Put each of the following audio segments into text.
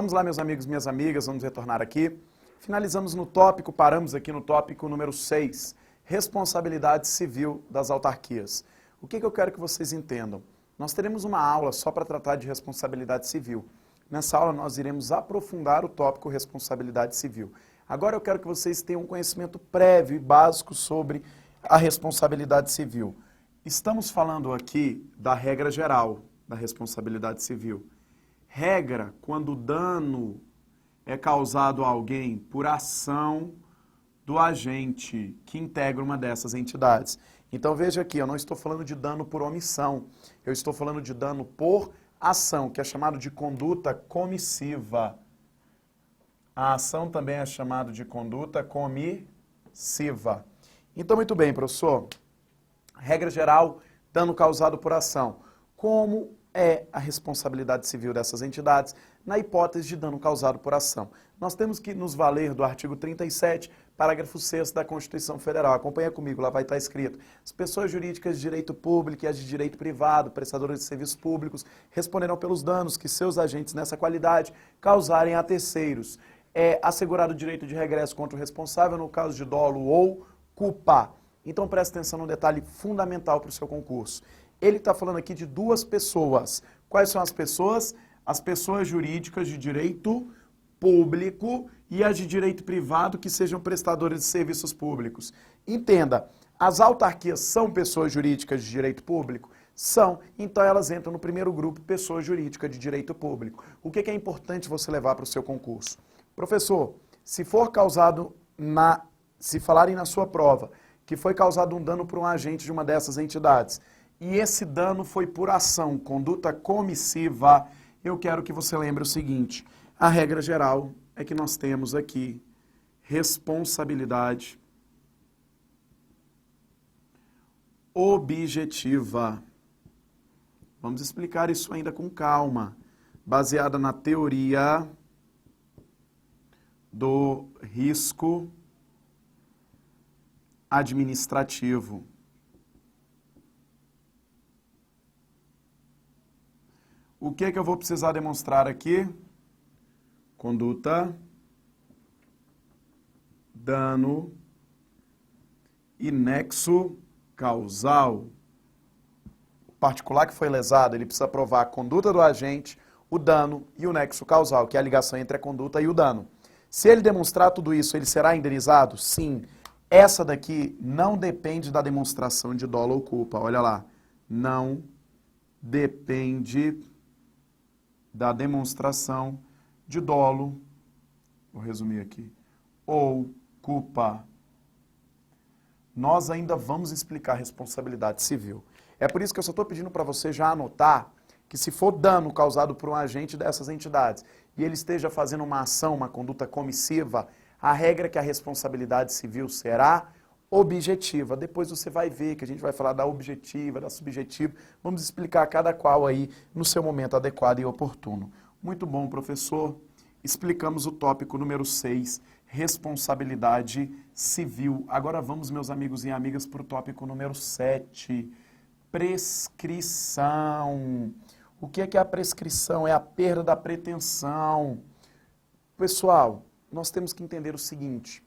Vamos lá, meus amigos, minhas amigas, vamos retornar aqui. Finalizamos no tópico, paramos aqui no tópico número 6, responsabilidade civil das autarquias. O que eu quero que vocês entendam? Nós teremos uma aula só para tratar de responsabilidade civil. Nessa aula nós iremos aprofundar o tópico responsabilidade civil. Agora eu quero que vocês tenham um conhecimento prévio e básico sobre a responsabilidade civil. Estamos falando aqui da regra geral da responsabilidade civil. Regra quando o dano é causado a alguém por ação do agente que integra uma dessas entidades. Então veja aqui, eu não estou falando de dano por omissão, eu estou falando de dano por ação, que é chamado de conduta comissiva. A ação também é chamada de conduta comissiva. Então, muito bem, professor. Regra geral, dano causado por ação. Como é a responsabilidade civil dessas entidades na hipótese de dano causado por ação? Nós temos que nos valer do artigo 37, parágrafo 6º da Constituição Federal. Acompanha comigo, lá vai estar escrito: as pessoas jurídicas de direito público e as de direito privado, prestadoras de serviços públicos, responderão pelos danos que seus agentes nessa qualidade causarem a terceiros. É assegurado o direito de regresso contra o responsável no caso de dolo ou culpa. Então preste atenção num detalhe fundamental para o seu concurso. Ele está falando aqui de duas pessoas. Quais são as pessoas? As pessoas jurídicas de direito público e as de direito privado que sejam prestadores de serviços públicos. Entenda, as autarquias são pessoas jurídicas de direito público? São. Então elas entram no primeiro grupo, pessoa jurídica de direito público. O que é importante você levar para o seu concurso? Professor, se for causado se falarem na sua prova que foi causado um dano por um agente de uma dessas entidades, e esse dano foi por ação, conduta comissiva, eu quero que você lembre o seguinte: a regra geral é que nós temos aqui responsabilidade objetiva. Vamos explicar isso ainda com calma, baseada na teoria do risco administrativo. O que eu vou precisar demonstrar aqui? Conduta, dano e nexo causal. O particular que foi lesado, ele precisa provar a conduta do agente, o dano e o nexo causal, que é a ligação entre a conduta e o dano. Se ele demonstrar tudo isso, ele será indenizado? Sim. Essa daqui não depende da demonstração de dolo ou culpa. Olha lá. Não depende da demonstração de dolo, vou resumir aqui, ou culpa. Nós ainda vamos explicar a responsabilidade civil. É por isso que eu só estou pedindo para você já anotar que se for dano causado por um agente dessas entidades e ele esteja fazendo uma ação, uma conduta comissiva, a regra é que a responsabilidade civil será objetiva. Depois você vai ver que a gente vai falar da objetiva, da subjetiva. Vamos explicar cada qual aí no seu momento adequado e oportuno. Muito bom, professor. Explicamos o tópico número 6, responsabilidade civil. Agora vamos, meus amigos e amigas, para o tópico número 7, prescrição. O que é a prescrição? É a perda da pretensão. Pessoal, nós temos que entender o seguinte: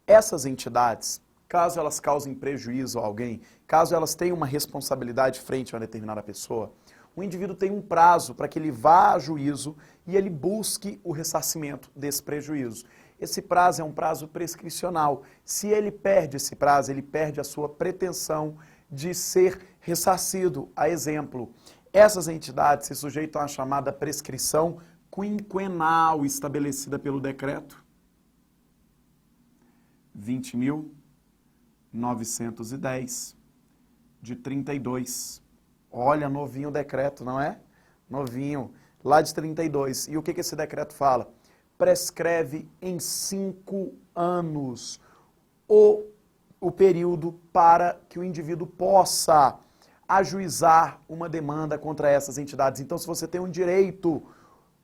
essas entidades, caso elas causem prejuízo a alguém, caso elas tenham uma responsabilidade frente a uma determinada pessoa, o indivíduo tem um prazo para que ele vá a juízo e ele busque o ressarcimento desse prejuízo. Esse prazo é um prazo prescricional. Se ele perde esse prazo, ele perde a sua pretensão de ser ressarcido. A exemplo, essas entidades se sujeitam à chamada prescrição quinquenal estabelecida pelo decreto 20.910 de 32. Olha, novinho o decreto, não é? Novinho, lá de 32. E o que esse decreto fala? Prescreve em 5 anos o período para que o indivíduo possa ajuizar uma demanda contra essas entidades. Então, se você tem um direito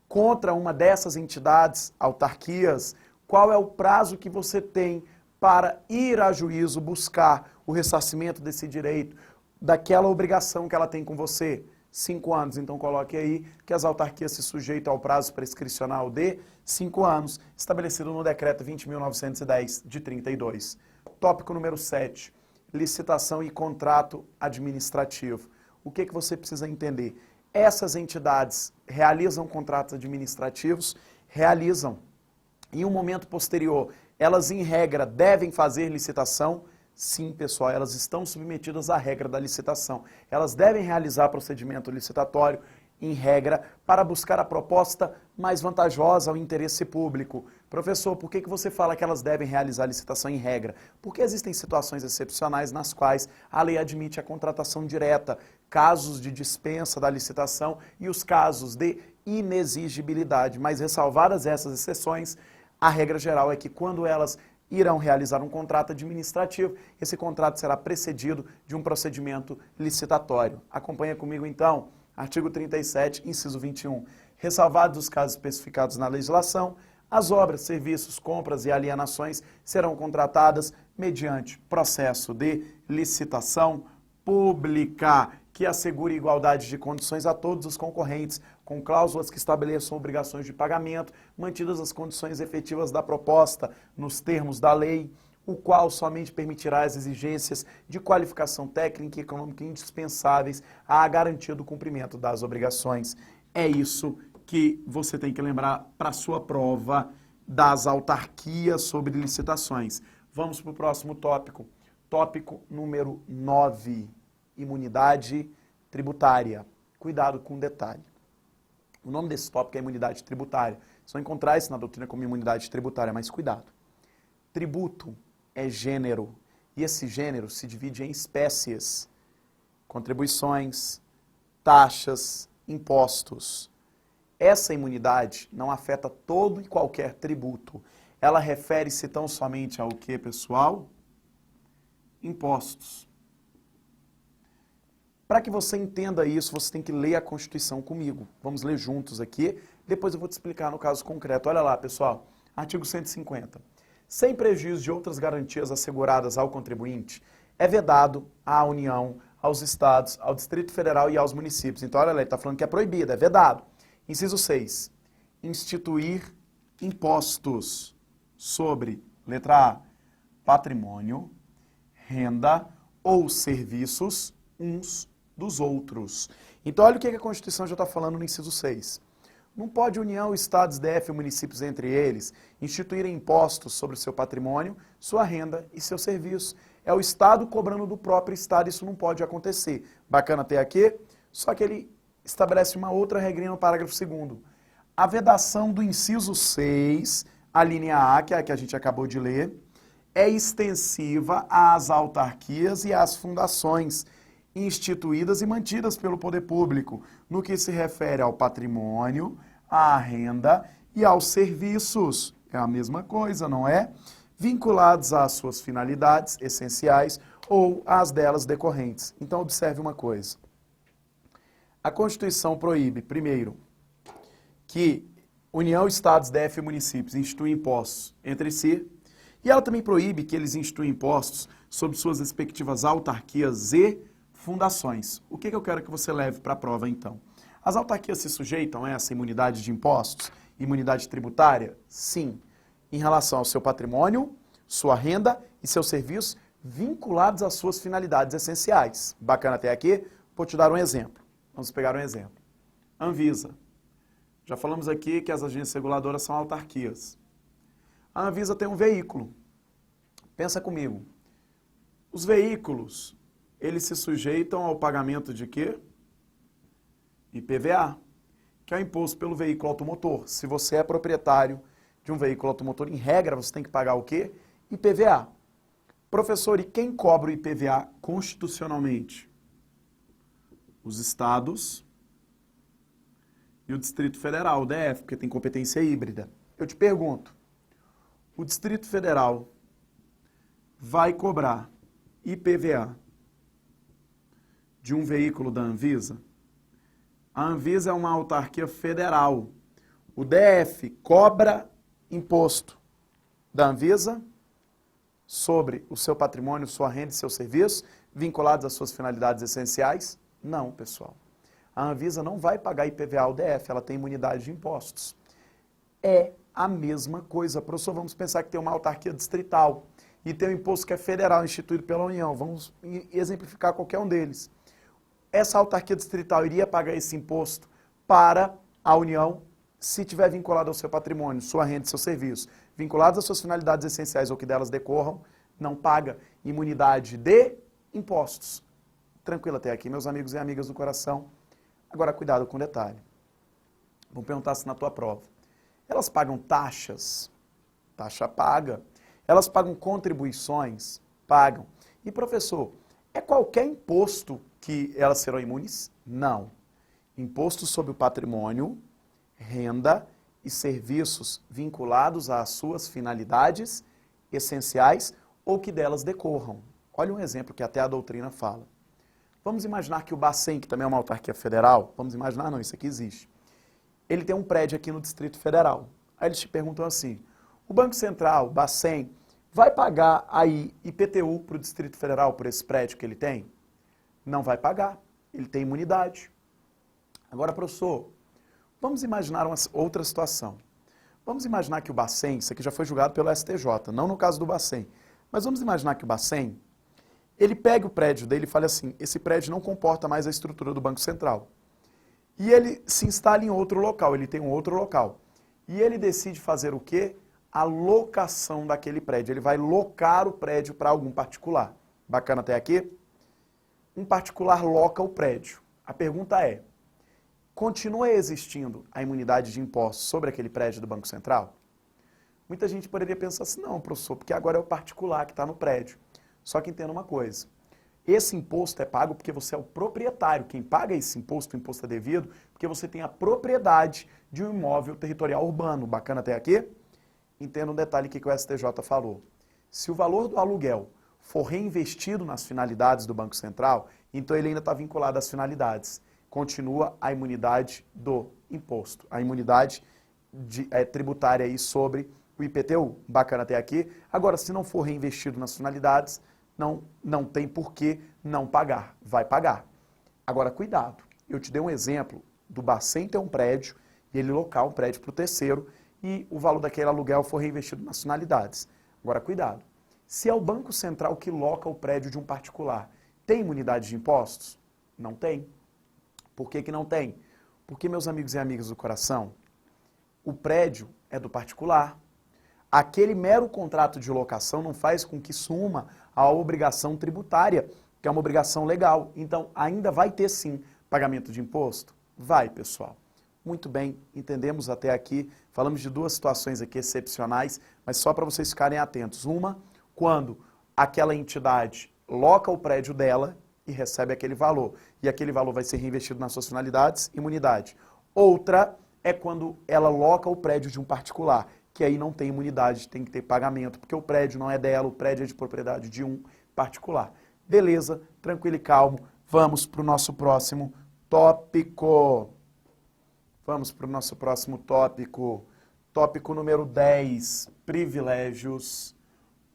contra uma dessas entidades, autarquias, qual é o prazo que você tem para ir a juízo buscar o ressarcimento desse direito, daquela obrigação que ela tem com você? 5 anos. Então coloque aí que as autarquias se sujeitam ao prazo prescricional de 5 anos, estabelecido no decreto 20.910 de 32. Tópico número 7, licitação e contrato administrativo. O que você precisa entender? Essas entidades realizam contratos administrativos? Realizam. Em um momento posterior, elas em regra devem fazer licitação? Sim, pessoal, elas estão submetidas à regra da licitação. Elas devem realizar procedimento licitatório, em regra, para buscar a proposta mais vantajosa ao interesse público. Professor, por que você fala que elas devem realizar a licitação em regra? Porque existem situações excepcionais nas quais a lei admite a contratação direta, casos de dispensa da licitação e os casos de inexigibilidade. Mas ressalvadas essas exceções, a regra geral é que quando elas irão realizar um contrato administrativo, esse contrato será precedido de um procedimento licitatório. Acompanha comigo então, artigo 37, inciso 21. Ressalvados os casos especificados na legislação, as obras, serviços, compras e alienações serão contratadas mediante processo de licitação pública, que assegure igualdade de condições a todos os concorrentes, com cláusulas que estabeleçam obrigações de pagamento, mantidas as condições efetivas da proposta nos termos da lei, o qual somente permitirá as exigências de qualificação técnica e econômica indispensáveis à garantia do cumprimento das obrigações. É isso que você tem que lembrar para a sua prova das autarquias sobre licitações. Vamos para o próximo tópico. Tópico número 9. Imunidade tributária. Cuidado com o detalhe. O nome desse tópico é imunidade tributária. Só encontrar isso na doutrina como imunidade tributária, mas cuidado. Tributo é gênero, e esse gênero se divide em espécies: contribuições, taxas, impostos. Essa imunidade não afeta todo e qualquer tributo. Ela refere-se tão somente ao que, pessoal? Impostos. Para que você entenda isso, você tem que ler a Constituição comigo. Vamos ler juntos aqui, depois eu vou te explicar no caso concreto. Olha lá, pessoal, artigo 150. Sem prejuízo de outras garantias asseguradas ao contribuinte, é vedado à União, aos Estados, ao Distrito Federal e aos municípios. Então, olha lá, ele está falando que é proibido, é vedado. Inciso 6. Instituir impostos sobre, letra A, patrimônio, renda ou serviços uns dos outros. Então, olha o que a Constituição já está falando no inciso 6. Não pode União, Estados, DF e municípios entre eles instituírem impostos sobre o seu patrimônio, sua renda e seu serviço. É o Estado cobrando do próprio Estado, isso não pode acontecer. Bacana até aqui, só que ele estabelece uma outra regrinha no parágrafo 2º. A vedação do inciso 6, a linha A, que é a que a gente acabou de ler, é extensiva às autarquias e às fundações instituídas e mantidas pelo poder público, no que se refere ao patrimônio, à renda e aos serviços. É a mesma coisa, não é? Vinculados às suas finalidades essenciais ou às delas decorrentes. Então, observe uma coisa. A Constituição proíbe, primeiro, que União, Estados, DF e municípios instituem impostos entre si, e ela também proíbe que eles instituam impostos sobre suas respectivas autarquias e fundações. O que eu quero que você leve para a prova, então? As autarquias se sujeitam a essa imunidade de impostos, imunidade tributária? Sim. Em relação ao seu patrimônio, sua renda e seus serviços vinculados às suas finalidades essenciais. Bacana até aqui? Vou te dar um exemplo. Vamos pegar um exemplo. Anvisa. Já falamos aqui que as agências reguladoras são autarquias. A Anvisa tem um veículo. Pensa comigo. Os veículos, eles se sujeitam ao pagamento de quê? IPVA, que é o imposto pelo veículo automotor. Se você é proprietário de um veículo automotor, em regra, você tem que pagar o quê? IPVA. Professor, e quem cobra o IPVA constitucionalmente? Os estados e o Distrito Federal, o DF, porque tem competência híbrida. Eu te pergunto, o Distrito Federal vai cobrar IPVA de um veículo da Anvisa? A Anvisa é uma autarquia federal. O DF cobra imposto da Anvisa sobre o seu patrimônio, sua renda e seus serviços, vinculados às suas finalidades essenciais? Não, pessoal. A Anvisa não vai pagar IPVA ou DF, ela tem imunidade de impostos. É a mesma coisa. Professor, vamos pensar que tem uma autarquia distrital e tem um imposto que é federal, instituído pela União. Vamos exemplificar qualquer um deles. Essa autarquia distrital iria pagar esse imposto para a União se tiver vinculado ao seu patrimônio, sua renda e seu serviço. Vinculados às suas finalidades essenciais ou que delas decorram, não paga imunidade de impostos. Tranquilo até aqui, meus amigos e amigas do coração. Agora, cuidado com o detalhe. Vamos perguntar se na tua prova. Elas pagam taxas? Taxa paga. Elas pagam contribuições? Pagam. E, professor, é qualquer imposto que elas serão imunes? Não. Imposto sobre o patrimônio, renda e serviços vinculados às suas finalidades essenciais ou que delas decorram. Olha um exemplo que até a doutrina fala. Vamos imaginar que o Bacen, que também é uma autarquia federal, vamos imaginar, não, isso aqui existe. Ele tem um prédio aqui no Distrito Federal. Aí eles te perguntam assim, o Banco Central, o Bacen, vai pagar aí IPTU para o Distrito Federal por esse prédio que ele tem? Não vai pagar, ele tem imunidade. Agora, professor, vamos imaginar uma outra situação. Vamos imaginar que o Bacen, isso aqui já foi julgado pelo STJ, não no caso do Bacen, mas vamos imaginar que o Bacen, ele pega o prédio dele e fala assim, esse prédio não comporta mais a estrutura do Banco Central. E ele se instala em outro local, ele tem um outro local. E ele decide fazer o quê? A locação daquele prédio. Ele vai locar o prédio para algum particular. Bacana até aqui? Um particular loca o prédio. A pergunta é, continua existindo a imunidade de impostos sobre aquele prédio do Banco Central? Muita gente poderia pensar assim, não, professor, porque agora é o particular que está no prédio. Só que entenda uma coisa, esse imposto é pago porque você é o proprietário. Quem paga esse imposto, o imposto é devido, porque você tem a propriedade de um imóvel territorial urbano. Bacana até aqui? Entenda um detalhe que o STJ falou. Se o valor do aluguel for reinvestido nas finalidades do Banco Central, então ele ainda está vinculado às finalidades. Continua a imunidade do imposto, a imunidade tributária aí sobre o IPTU. Bacana até aqui? Agora, se não for reinvestido nas finalidades, não tem por que não pagar, vai pagar. Agora, cuidado, eu te dei um exemplo do Bacen ter um prédio e ele locar um prédio para o terceiro e o valor daquele aluguel for reinvestido nas finalidades. Agora, cuidado, se é o Banco Central que loca o prédio de um particular, tem imunidade de impostos? Não tem. Por que não tem? Porque, meus amigos e amigas do coração, o prédio é do particular. Aquele mero contrato de locação não faz com que suma a obrigação tributária, que é uma obrigação legal. Então, ainda vai ter, sim, pagamento de imposto? Vai, pessoal. Muito bem, entendemos até aqui. Falamos de duas situações aqui excepcionais, mas só para vocês ficarem atentos. Uma, quando aquela entidade loca o prédio dela e recebe aquele valor. E aquele valor vai ser reinvestido nas suas finalidades, imunidade. Outra é quando ela loca o prédio de um particular, que aí não tem imunidade, tem que ter pagamento, porque o prédio não é dela, o prédio é de propriedade de um particular. Beleza, tranquilo e calmo, vamos para o nosso próximo tópico. Vamos para o nosso próximo tópico. Tópico número 10, privilégios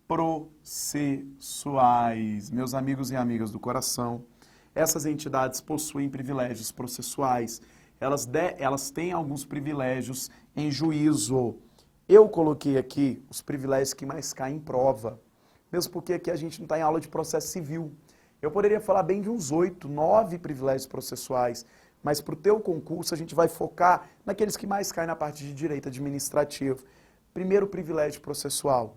processuais. Meus amigos e amigas do coração, essas entidades possuem privilégios processuais. Elas têm alguns privilégios em juízo. Eu coloquei aqui os privilégios que mais caem em prova, mesmo porque aqui a gente não está em aula de processo civil. Eu poderia falar bem de uns 8, 9 privilégios processuais, mas para o teu concurso a gente vai focar naqueles que mais caem na parte de direito administrativo. Primeiro privilégio processual,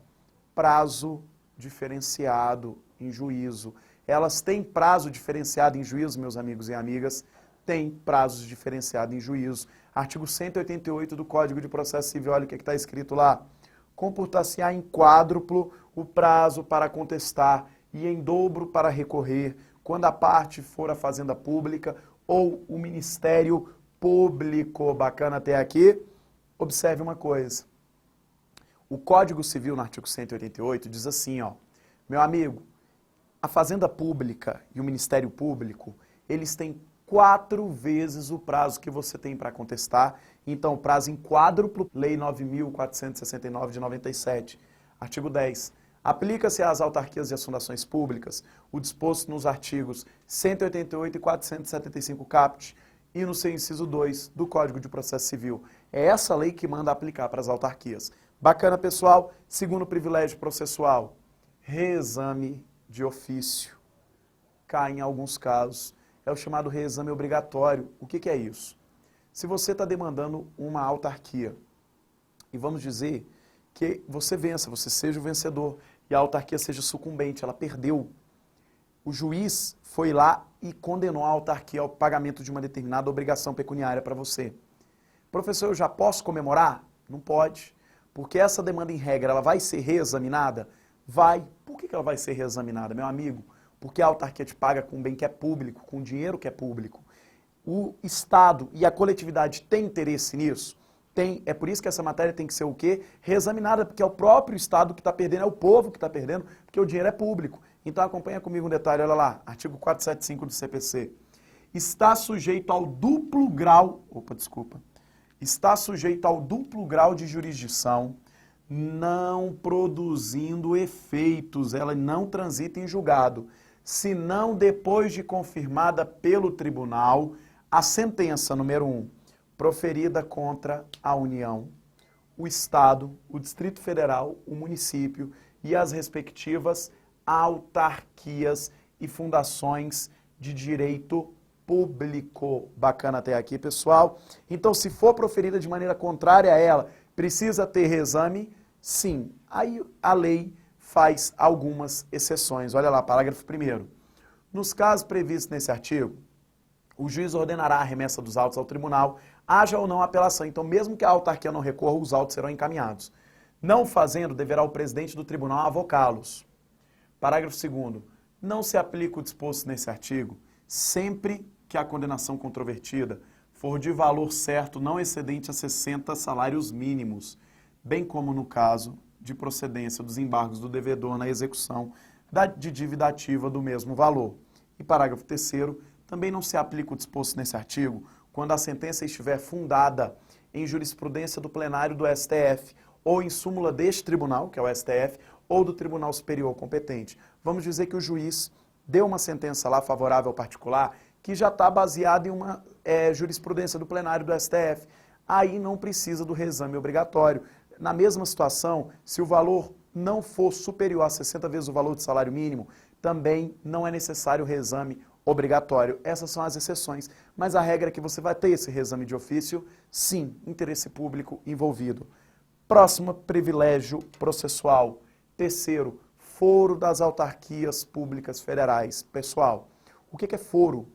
prazo diferenciado em juízo. Elas têm prazo diferenciado em juízo, meus amigos e amigas? Tem prazo diferenciado em juízo. Artigo 188 do Código de Processo Civil, olha o que está escrito lá. Computar-se-á em quádruplo o prazo para contestar e em dobro para recorrer, quando a parte for a Fazenda Pública ou o Ministério Público. Bacana até aqui? Observe uma coisa. O Código Civil, no artigo 188, diz assim, ó, meu amigo, a Fazenda Pública e o Ministério Público, eles têm 4 vezes o prazo que você tem para contestar. Então, prazo em quádruplo, Lei 9.469 de 97. Artigo 10. Aplica-se às autarquias e às fundações públicas o disposto nos artigos 188 e 475 caput e no seu inciso 2 do Código de Processo Civil. É essa lei que manda aplicar para as autarquias. Bacana, pessoal? Segundo privilégio processual, reexame de ofício. Cai em alguns casos. É o chamado reexame obrigatório. O que é isso? Se você está demandando uma autarquia, e vamos dizer que você vença, você seja o vencedor, e a autarquia seja sucumbente, ela perdeu. O juiz foi lá e condenou a autarquia ao pagamento de uma determinada obrigação pecuniária para você. Professor, eu já posso comemorar? Não pode, porque essa demanda em regra, ela vai ser reexaminada? Vai. Por que ela vai ser reexaminada, meu amigo? Porque a autarquia te paga com um bem que é público, com dinheiro que é público. O Estado e a coletividade têm interesse nisso? Tem. É por isso que essa matéria tem que ser o quê? Reexaminada, porque é o próprio Estado que está perdendo, é o povo que está perdendo, porque o dinheiro é público. Então acompanha comigo um detalhe, olha lá, artigo 475 do CPC. Está sujeito ao duplo grau, está sujeito ao duplo grau de jurisdição, não produzindo efeitos, ela não transita em julgado, senão depois de confirmada pelo tribunal a sentença número 1, proferida contra a União, o Estado, o Distrito Federal, o município e as respectivas autarquias e fundações de direito público. Bacana até aqui, pessoal. Então, se for proferida de maneira contrária a ela, precisa ter reexame? Sim. Aí a lei faz algumas exceções. Olha lá, parágrafo 1º. Nos casos previstos nesse artigo, o juiz ordenará a remessa dos autos ao tribunal, haja ou não apelação. Então, mesmo que a autarquia não recorra, os autos serão encaminhados. Não fazendo, deverá o presidente do tribunal avocá-los. Parágrafo 2º. Não se aplica o disposto nesse artigo sempre que a condenação controvertida for de valor certo não excedente a 60 salários mínimos, bem como no caso de procedência dos embargos do devedor na execução de dívida ativa do mesmo valor. E parágrafo 3º. Também não se aplica o disposto nesse artigo quando a sentença estiver fundada em jurisprudência do plenário do STF ou em súmula deste tribunal, que é o STF, ou do Tribunal Superior competente. Vamos dizer que o juiz deu uma sentença lá favorável ao particular que já está baseada em uma jurisprudência do plenário do STF. Aí não precisa do reexame obrigatório. Na mesma situação, se o valor não for superior a 60 vezes o valor do salário mínimo, também não é necessário o reexame obrigatório. Essas são as exceções. Mas a regra é que você vai ter esse reexame de ofício, sim, interesse público envolvido. Próximo privilégio processual. Terceiro, foro das autarquias públicas federais. Pessoal, o que é foro?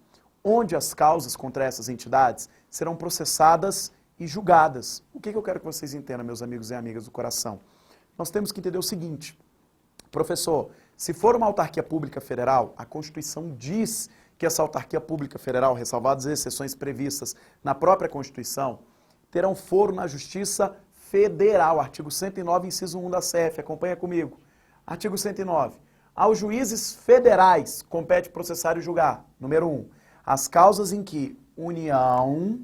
Onde as causas contra essas entidades serão processadas e julgadas. O que eu quero que vocês entendam, meus amigos e amigas do coração? Nós temos que entender o seguinte, professor, se for uma autarquia pública federal, a Constituição diz que essa autarquia pública federal, ressalvadas as exceções previstas na própria Constituição, terão foro na Justiça Federal, artigo 109, inciso 1 da CF, acompanha comigo. Artigo 109. Aos juízes federais compete processar e julgar. Número 1. As causas em que União,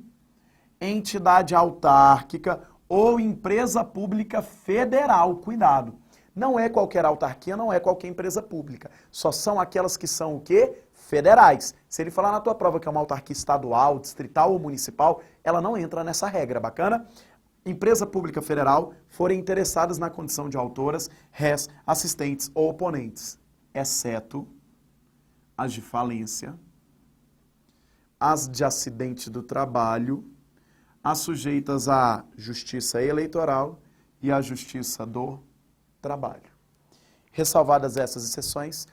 entidade autárquica ou empresa pública federal, cuidado, não é qualquer autarquia, não é qualquer empresa pública, só são aquelas que são o quê? Federais. Se ele falar na tua prova que é uma autarquia estadual, distrital ou municipal, ela não entra nessa regra, bacana? Empresa pública federal forem interessadas na condição de autoras, rés, assistentes ou oponentes, exceto as de falência, as de acidente do trabalho, as sujeitas à justiça eleitoral e à justiça do trabalho. Ressalvadas essas exceções,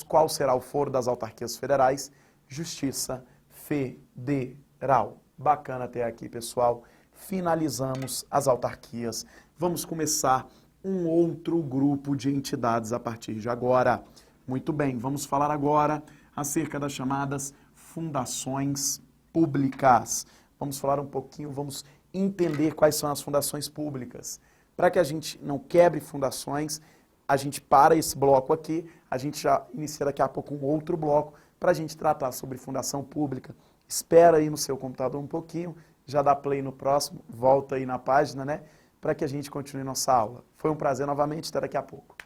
qual será o foro das autarquias federais? Justiça Federal. Bacana até aqui, pessoal. Finalizamos as autarquias. Vamos começar um outro grupo de entidades a partir de agora. Muito bem, vamos falar agora acerca das chamadas fundações públicas. Vamos falar um pouquinho, vamos entender quais são as fundações públicas. Para que a gente não quebre fundações, a gente para esse bloco aqui, a gente já inicia daqui a pouco um outro bloco para a gente tratar sobre fundação pública. Espera aí no seu computador um pouquinho, já dá play no próximo, volta aí na página, né? Para que a gente continue nossa aula. Foi um prazer novamente, até daqui a pouco.